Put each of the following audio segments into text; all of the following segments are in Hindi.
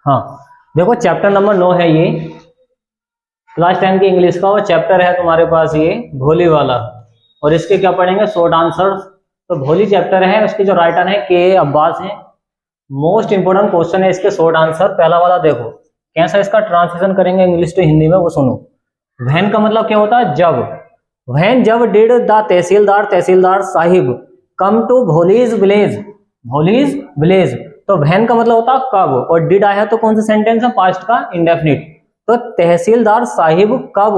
हाँ देखो चैप्टर नंबर 9 है ये, क्लास 10 की इंग्लिश का, और चैप्टर है तुम्हारे पास ये भोली वाला, और इसके क्या पढ़ेंगे, शॉर्ट आंसर्स। तो भोली चैप्टर है, उसके जो राइटर है के अब्बास हैं। मोस्ट इंपोर्टेंट क्वेश्चन है इसके शॉर्ट आंसर। पहला वाला देखो कैसा इसका ट्रांसलेशन करेंगे इंग्लिश टू हिंदी में, वो सुनो। वहन का मतलब क्या होता है, जब। वहन जब did the tahsildar sahib come to Bholi's village, Bholi's village, तो वहन का मतलब होता है कब, और डिड आया तो कौन सा सेंटेंस है, पास्ट का इंडेफिनिट। तो तहसीलदार साहिब कब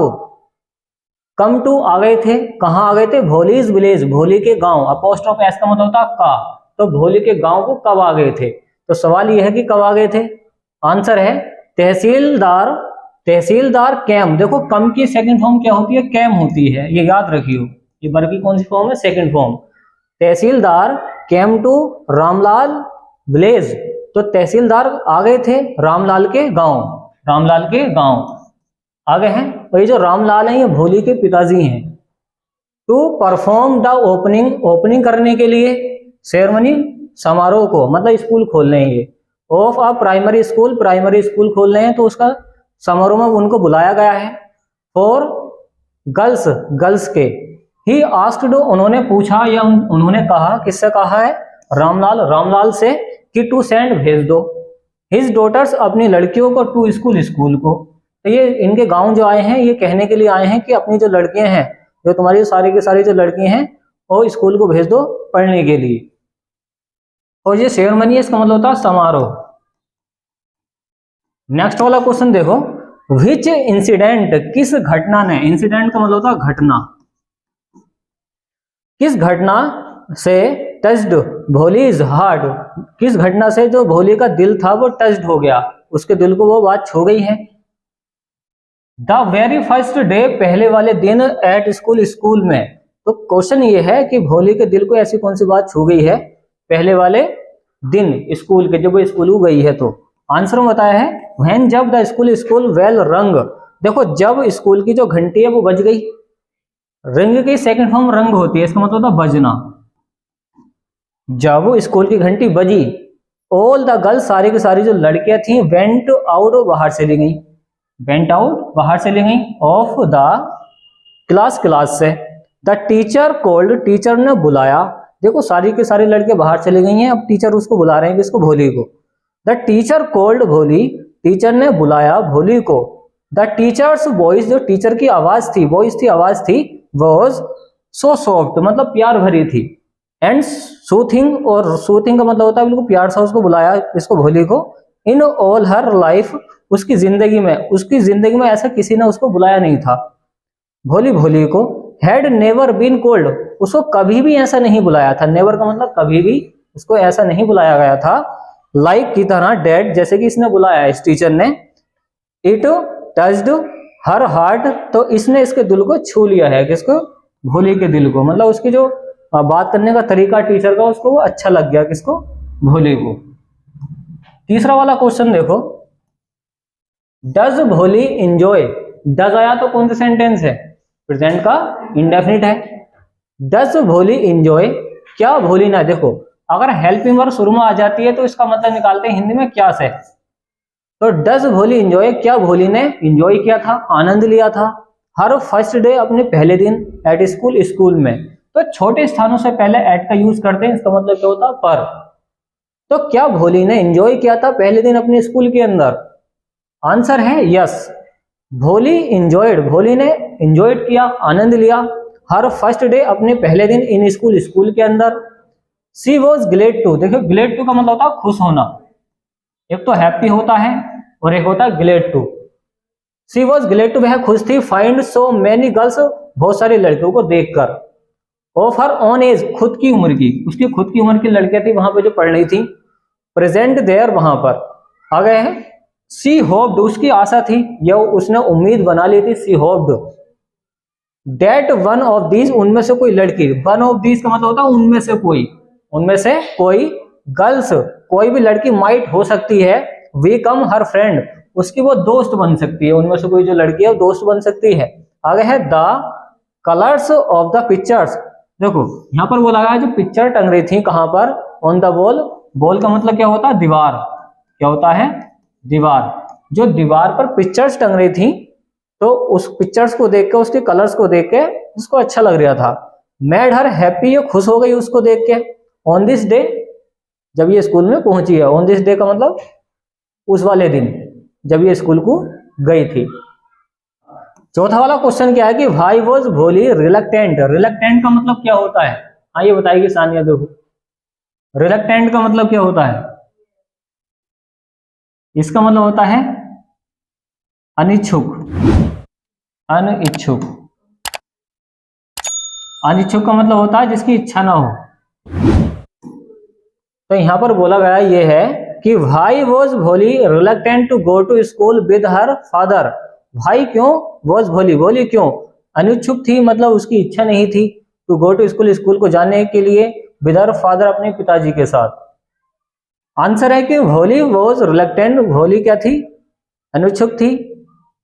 कम टू आ गए थे, कहाँ आ गए थे, भोलीज विलेज, भोली के गांव। अपोस्ट्रोफ एस का मतलब होता है का, तो भोली के गांव को कब आ गए थे। तो सवाल यह है कि कब आ गए थे। आंसर है तहसीलदार, तहसीलदार कैम। देखो कम की सेकंड फॉर्म क्या होती है, कैम होती है, ये याद रखियो। ये वर्ब की कौन सी फॉर्म है, second form. Tahsildar came to Ramlal village, तो तहसीलदार आ गए थे रामलाल के गांव, रामलाल के गांव आ गए हैं। और ये जो रामलाल हैं ये भोली के पिताजी हैं। To perform the opening, opening करने के लिए, सेरेमनी समारोह को, मतलब स्कूल खोल रहे हैं ये, of a primary school, primary school खोल रहे हैं, तो उसका समारोह में उनको बुलाया गया है। फॉर गर्ल्स, गर्ल्स के। ही आस्क्ड, उन्होंने पूछा या उन्होंने कहा, किससे कहा है, रामलाल, रामलाल से, कि टू सेंड, भेज दो, हिज डॉटर्स, अपनी लड़कियों को, टू स्कूल, स्कूल को। तो ये इनके गांव जो आए हैं ये कहने के लिए आए हैं कि अपनी जो लड़कियां हैं, जो तुम्हारी सारी की सारी जो लड़कियां हैं, वो स्कूल को भेज दो पढ़ने के लिए। और ये सेरेमनी है, इसका मतलब होता है समारोह। नेक्स्ट वाला क्वेश्चन देखो, विच इंसिडेंट, किस घटना ने, इंसिडेंट का मतलब होता है घटना, किस घटना से टच्ड भोलीज हार्ट, किस घटना से जो भोली का दिल था वो टच्ड हो गया, उसके दिल को वो बात छू गई है। द वेरी फर्स्ट डे, पहले वाले दिन, एट स्कूल, स्कूल में। तो क्वेश्चन ये है कि भोली के दिल को ऐसी कौन सी बात छू गई है पहले वाले दिन स्कूल के, जब वो स्कूल गई है। तो आंसर में बताया है व्हेन, जब द स्कूल, स्कूल वेल रंग। देखो जब स्कूल की जो घंटी है वो बज गई, रंग की सेकंड फॉर्म रंग होती है, इसका मतलब होता बजना। जब स्कूल की घंटी बजी, ऑल द गर्ल्स, सारी की सारी जो लड़कियां थी, वेंट आउट, बाहर से ली गई, वेंट आउट, बाहर से ली गई, ऑफ द क्लास, क्लास से। द टीचर कॉल्ड, टीचर ने बुलाया। देखो सारी की सारी लड़कियां बाहर चली गई हैं, अब टीचर उसको बुला रहे हैं, किसको, भोली को। द टीचर कॉल्ड भोली, टीचर ने बुलाया भोली को। द टीचर्स वॉइस, जो टीचर की आवाज थी, वॉइस थी, आवाज थी, वॉज सो सॉफ्ट, मतलब प्यार भरी थी, एंड सूथिंग, और सूथिंग का मतलब होता है बिल्कुल प्यार सा उसको बुलाया, इसको, भोली को। इन ऑल हर लाइफ, उसकी जिंदगी में, उसकी जिंदगी में ऐसा किसी ने उसको बुलाया नहीं था, भोली, भोली को। हैड नेवर बीन कॉल्ड, उसको कभी भी ऐसा नहीं बुलाया था, नेवर का मतलब कभी भी उसको ऐसा नहीं बुलाया गया था, लाइक की तरह, डेड, जैसे कि इसने बुलाया इस टीचर ने। इट टच्ड हर हार्ट, तो इसने इसके दिल को छू लिया है, किसको, भोली के दिल को, मतलब उसकी जो बात करने का तरीका टीचर का, उसको वो अच्छा लग गया, किसको, भोली को। तीसरा वाला क्वेश्चन देखो, डज भोली इंजॉय, डज आया तो कौन सा सेंटेंस है, प्रेजेंट का इंडेफिनिट है। डज भोली इंजॉय, क्या भोली ना, देखो अगर हेल्पिंग वर्ब शुरू में आ जाती है तो इसका मतलब निकालते हैं हिंदी में क्या से। तो डज भोली इंजॉय, क्या भोली ने इंजॉय किया था, आनंद लिया था, हर फर्स्ट डे, अपने पहले दिन, एट स्कूल, स्कूल में। तो छोटे स्थानों से पहले एट का यूज करते हैं, इसका मतलब क्या होता है, पर। तो क्या भोली ने एंजॉय किया था पहले दिन अपने स्कूल के अंदर, आंसर है यस। भोली इंजॉयड, भोली ने इंजॉयड किया, आनंद लिया, हर फर्स्ट डे, अपने पहले दिन, इन स्कूल, स्कूल के अंदर। सी वॉज ग्लेड टू, देखो ग्लेड टू का मतलब होता है खुश होना, एक तो हैप्पी होता है और एक होता है glad to. She was glad to, वह खुश थी, फाइंड सो मैनी गर्ल्स, बहुत सारी लड़कियों को देखकर, ऑफ हर ओन एज, खुद की उम्र की, उसकी खुद की उम्र की लड़कियां थी वहां पे जो पढ़ रही थी, प्रेजेंट देयर, वहां पर आ गए हैं। सी होप्ड, उसकी आशा थी, या उसने उम्मीद बना ली थी, she hoped that one of these, उनमें से कोई लड़की, वन ऑफ दीज का मतलब होता है उनमें से कोई, उनमें से कोई, गर्ल्स, कोई भी लड़की, माइट हो सकती है, वी कम हर फ्रेंड, उसकी वो दोस्त बन सकती है, उनमें से कोई जो लड़की है वो दोस्त बन सकती है। आगे है the colours of the pictures, देखो यहाँ पर वो लगा जो पिक्चर टंग रही थी, कहां पर, ऑन द वॉल, वॉल का मतलब क्या होता है, दीवार, क्या होता है, दीवार, जो दीवार पर पिक्चर्स टंग रही थी तो उस पिक्चर्स को देख के, उसके कलर्स को देख के उसको अच्छा लग रहा था। मेड हर हैप्पी, ये खुश हो गई उसको देख के। ऑन दिस डे, जब ये स्कूल में पहुंची है, ऑन दिस डे का मतलब उस वाले दिन जब ये स्कूल को गई थी। चौथा वाला क्वेश्चन क्या है कि व्हाई वाज भोली रिलक्टेंट। रिलक्टेंट का मतलब क्या होता है? हाँ, ये बताएगी सानिया। देखो, रिलक्टेंट का मतलब क्या होता है? इसका मतलब होता है अनिच्छुक। अनिच्छुक, अनिच्छुक का मतलब होता है जिसकी इच्छा ना हो। तो यहां पर बोला गया ये है कि भाई was Bholi reluctant to go to school with her father. भाई क्यों? वॉज भोली, भोली क्यों? अनिच्छुक थी, मतलब उसकी इच्छा नहीं थी to go to school, school को जाने के लिए, विद हर फादर, अपने पिताजी के साथ। आंसर है कि भोली वॉज रिलक्टेंट। भोली क्या थी? अनिच्छुक थी,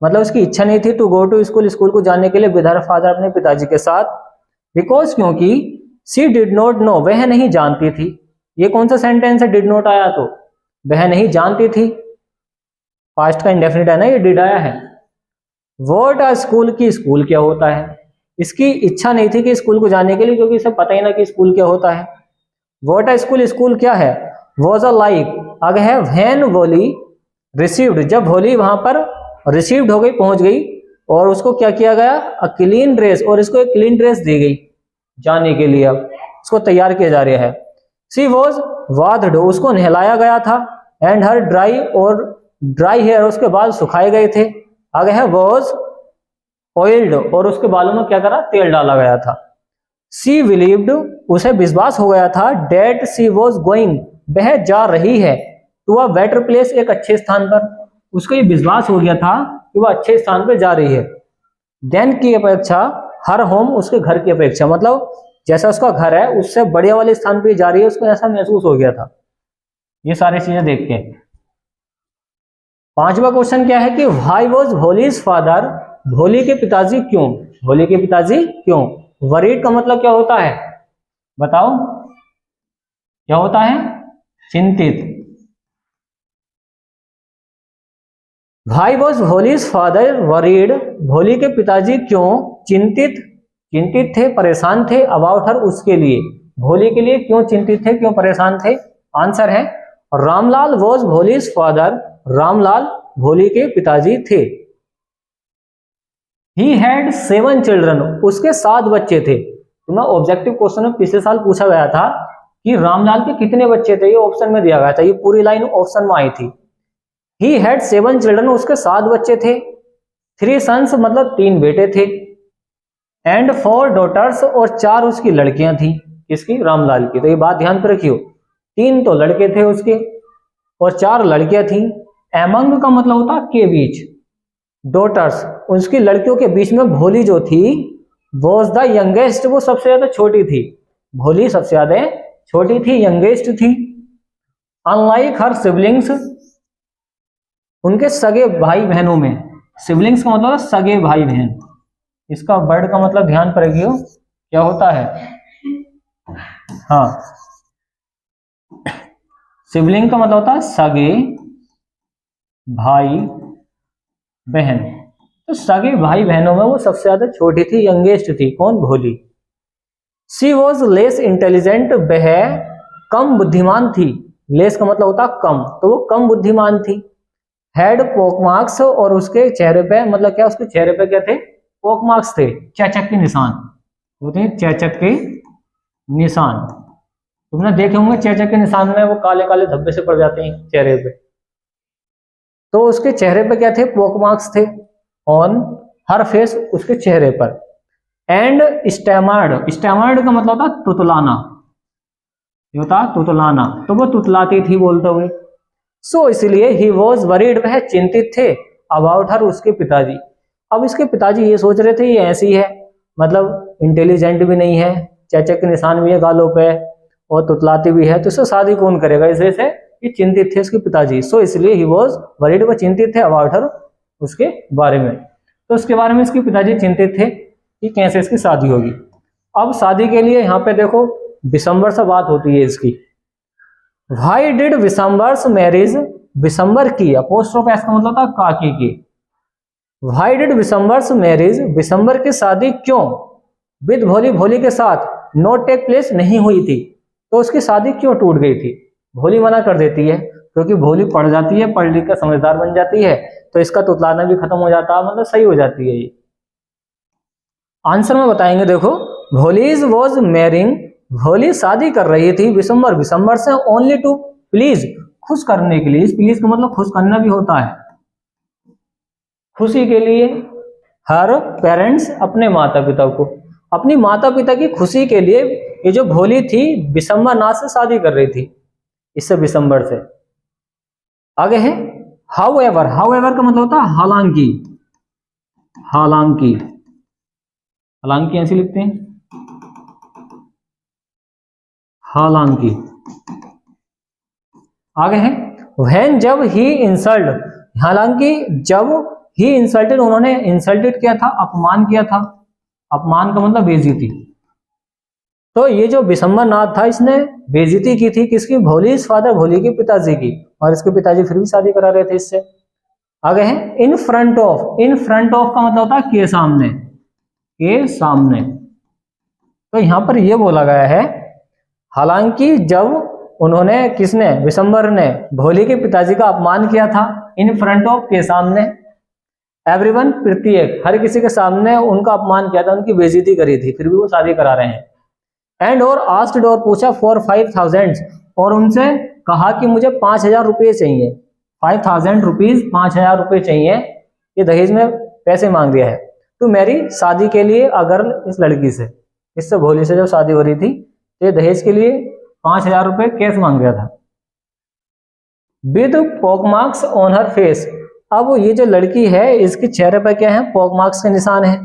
मतलब उसकी इच्छा नहीं थी to go to school, school को जाने के लिए, विद हर फादर, अपने पिताजी के साथ। बिकॉज, क्योंकि सी डिड नॉट नो, वह नहीं जानती थी। ये कौन सा सेंटेंस है? डिड नॉट आया तो वह नहीं जानती थी, पास्ट का इंडेफिनिट है ना, ये डिड आया है। व्हाट अ स्कूल, की स्कूल क्या होता है। इसकी इच्छा नहीं थी कि स्कूल को जाने के लिए, क्योंकि इसे पता ही ना कि स्कूल क्या होता है। व्हाट अ स्कूल, स्कूल क्या है। वॉज अ लाइक, आगे है व्हेन वोली रिसीव्ड, जब वोली वहां पर रिसीव्ड हो गई, पहुंच गई, और उसको क्या किया गया? अ क्लीन ड्रेस, और इसको एक क्लीन ड्रेस दी गई जाने के लिए। अब इसको तैयार किया जा रहा है। सी वॉज वाध्ड, उसको नहलाया गया था। एंड हर ड्राई, और ड्राई हेयर, उसके बाल सुखाए गए थे। आगे है वॉज ऑयल्ड, और उसके बालों में क्या करा? तेल डाला गया था। सी बिलीव्ड, उसे विश्वास हो गया था। डेट सी वॉज गोइंग, वह जा रही है। टू अ बेटर प्लेस, एक अच्छे स्थान पर। उसको ये विश्वास हो गया था कि वह अच्छे स्थान पर जा रही है। देन की अपेक्षा, हर होम, उसके घर की अपेक्षा, मतलब जैसा उसका घर है उससे बढ़िया वाले स्थान पे जा रही है, उसको ऐसा महसूस हो गया था ये सारी चीजें देख के। पांचवा क्वेश्चन क्या है कि व्हाई वाज भोलीज फादर, भोली के पिताजी क्यों? भोली के पिताजी क्यों? वरीड का मतलब क्या होता है? बताओ, क्या होता है? चिंतित। Why was Bholi's father worried, भोली के पिताजी क्यों चिंतित, चिंतित थे, परेशान थे, अबाउट हर, उसके लिए, भोली के लिए क्यों चिंतित थे, क्यों परेशान थे? आंसर है रामलाल वॉज भोलीज फादर, रामलाल भोली के पिताजी थे। ही हैड 7 चिल्ड्रन, उसके 7 बच्चे थे। तुम्हें ऑब्जेक्टिव क्वेश्चन में पिछले साल पूछा गया था कि रामलाल के कितने बच्चे थे, ये ऑप्शन में दिया गया था, ये पूरी लाइन ऑप्शन में आई थी। ही हैड 7 चिल्ड्रन, उसके 7 बच्चे थे। 3 सन्स, मतलब 3 बेटे थे। एंड 4 डॉटर्स, और 4 उसकी लड़कियां थी। किसकी? रामलाल की। तो ये बात ध्यान पर रखियो, 3 तो लड़के थे उसके और 4 लड़कियां थी। एमंग का मतलब होता के बीच, डॉटर्स, उसकी लड़कियों के बीच में भोली जो थी, वॉज द यंगेस्ट, वो सबसे ज्यादा छोटी थी। भोली सबसे ज्यादा छोटी थी, यंगेस्ट थी। अनलाइक हर सिबलिंग्स, उनके सगे भाई बहनों में, सिबलिंग्स का मतलब सगे भाई बहन। इसका वर्ड का मतलब ध्यान पर रखियो क्या होता है। हाँ, सिबलिंग का मतलब होता है सगे भाई बहन। तो सगे भाई बहनों में वो सबसे ज्यादा छोटी थी, यंगेस्ट थी। कौन? भोली। सी वॉज लेस इंटेलिजेंट, वह कम बुद्धिमान थी। लेस का मतलब होता कम, तो वो कम बुद्धिमान थी। हैड पोकमार्क्स, और उसके चेहरे पे, मतलब क्या, उसके चेहरे पे क्या थे? पोकमार्क्स थे, चेचक के निशान। वो थे चेचक के निशान। तुमने देखे होंगे चेचक के निशान में वो काले काले धब्बे से पड़ जाते हैं चेहरे पे। तो उसके चेहरे पे क्या थे? पोकमार्क्स थे ऑन हर फेस, उसके चेहरे पर। एंड स्टैमर्ड, स्टैमर्ड का मतलब होता तुतलाना, ये होता तुतलाना, तो वो तुतलाती थी बोलते हुए। सो इसलिए ही वॉज वरीड, वह चिंतित थे, अबाउट हर, उसके पिताजी। अब इसके पिताजी ये सोच रहे थे ये ऐसी है, मतलब इंटेलिजेंट भी नहीं है, चेचक के निशान भी है गालों पे, और तुतलाती भी है, तो इससे शादी कौन करेगा? इसलिए से ये चिंतित थे उसके पिताजी। सो इसलिए ही वॉज वरीड, वो चिंतित थे, अबाउट हर, उसके बारे में। तो उसके बारे में इसके पिताजी चिंतित थे कि कैसे इसकी शादी होगी। अब शादी के लिए यहाँ पे देखो विशंबर से बात होती है इसकी। व्हाई डिड विशंबर्स मैरिज विशंबर की, अपोस्ट्रोफ एस का मतलब था काकी की। व्हाई डिड विशंबर्स मैरिज, विशंबर की शादी क्यों विद भोली, भोली के साथ नॉट टेक प्लेस, नहीं हुई थी। तो उसकी शादी क्यों टूट गई थी? भोली मना कर देती है क्योंकि भोली पढ़ जाती है, पढ़ लिख कर समझदार बन जाती है, तो इसका तुतलाना भी खत्म हो जाता है, मतलब सही हो जाती है ये। आंसर में बताएंगे, देखो भोलीज वॉज मैरिंग, भोली शादी कर रही थी विशंबर, विशंबर से ओनली टू प्लीज, खुश करने के लिए। इस प्लीज का मतलब खुश करना भी होता है, खुशी के लिए। हर पेरेंट्स, अपने माता पिता को, अपनी माता पिता की खुशी के लिए ये जो भोली थी विशंबर नाथ से शादी कर रही थी, इससे विशंबर से। आगे है हाउएवर, हाउएवर का मतलब होता है हालांकि, हालांकि, हालांकि ऐसे लिखते हैं, हालांकि। आगे है व्हेन, जब ही इंसल्ट, हालांकि जब ही इंसल्टेड, उन्होंने इंसल्टेड किया था, अपमान किया था। अपमान का मतलब बेइज्जती। तो ये जो विशंबर नाथ था इसने बेइज्जती की थी किसकी? भोली फादर, भोली के पिताजी की, और इसके पिताजी फिर भी शादी करा रहे थे इससे। आगे है in front of, in front of का मतलब होता है के सामने, के सामने। तो यहां पर यह बोला गया है हालांकि जब उन्होंने, किसने? विशंबर ने भोली के पिताजी का अपमान किया था, इन फ्रंट ऑफ के सामने, एवरीवन प्रत्येक, हर किसी के सामने उनका अपमान किया था, उनकी बेइज्जती करी थी, फिर भी वो शादी करा रहे हैं। एंड और आस्क्ड, और पूछा फॉर 5000, और उनसे कहा कि मुझे 5000 रुपये चाहिए, 5000 रुपीज, 5000 रुपये चाहिए, ये दहेज में पैसे मांग दिया है। तो मेरी शादी के लिए, अगर इस लड़की से, इससे भोली से जब शादी हो रही थी, तो ये दहेज के लिए 5000 रुपये कैश मांग रहा था। विद पॉकमार्क्स ऑन हर फेस, अब ये जो लड़की है इसके चेहरे पर क्या है? पॉकमार्क्स के निशान है,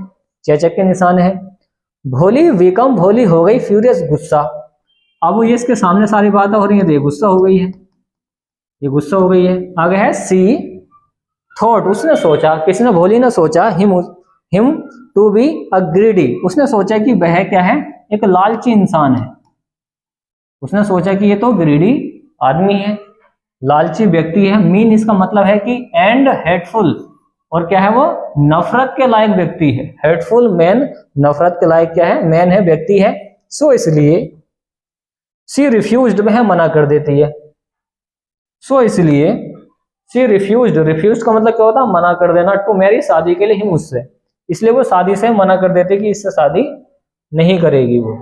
चेचक के निशान है। भोली विकम, भोली हो गई फ्यूरियस, गुस्सा। अब ये इसके सामने सारी बातें हो रही है, तो ये गुस्सा हो गई है, ये गुस्सा हो गई है। आगे है सी थॉट, उसने सोचा, किसने? भोली ने सोचा, him to be a greedy, उसने सोचा कि वह क्या है? एक लालची इंसान है। उसने सोचा कि ये तो ग्रीडी आदमी है, लालची व्यक्ति है। मीन इसका मतलब है कि एंड हेटफुल, और क्या है वो? नफरत के लायक व्यक्ति है। हेटफुल मैन, नफरत के लायक क्या है? मैन है, व्यक्ति है। सो इसलिए सी रिफ्यूज्ड, वह मना कर देती है। सो इसलिए सी रिफ्यूज्ड, रिफ्यूज का मतलब क्या होता है? मना कर देना, टू मैरी, शादी के लिए ही मुझसे, इसलिए वो शादी से मना कर देते कि इससे शादी नहीं करेगी वो।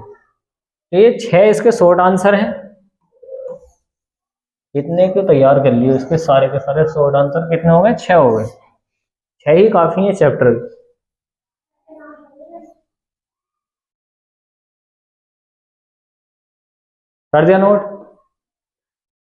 तो ये 6 इसके शॉर्ट आंसर हैं। इतने को तैयार कर लिए, उसके सारे के सारे शॉर्ट आंसर कितने हो गए? 6 हो गए। 6 ही काफी है चैप्टर। कर दिया नोट?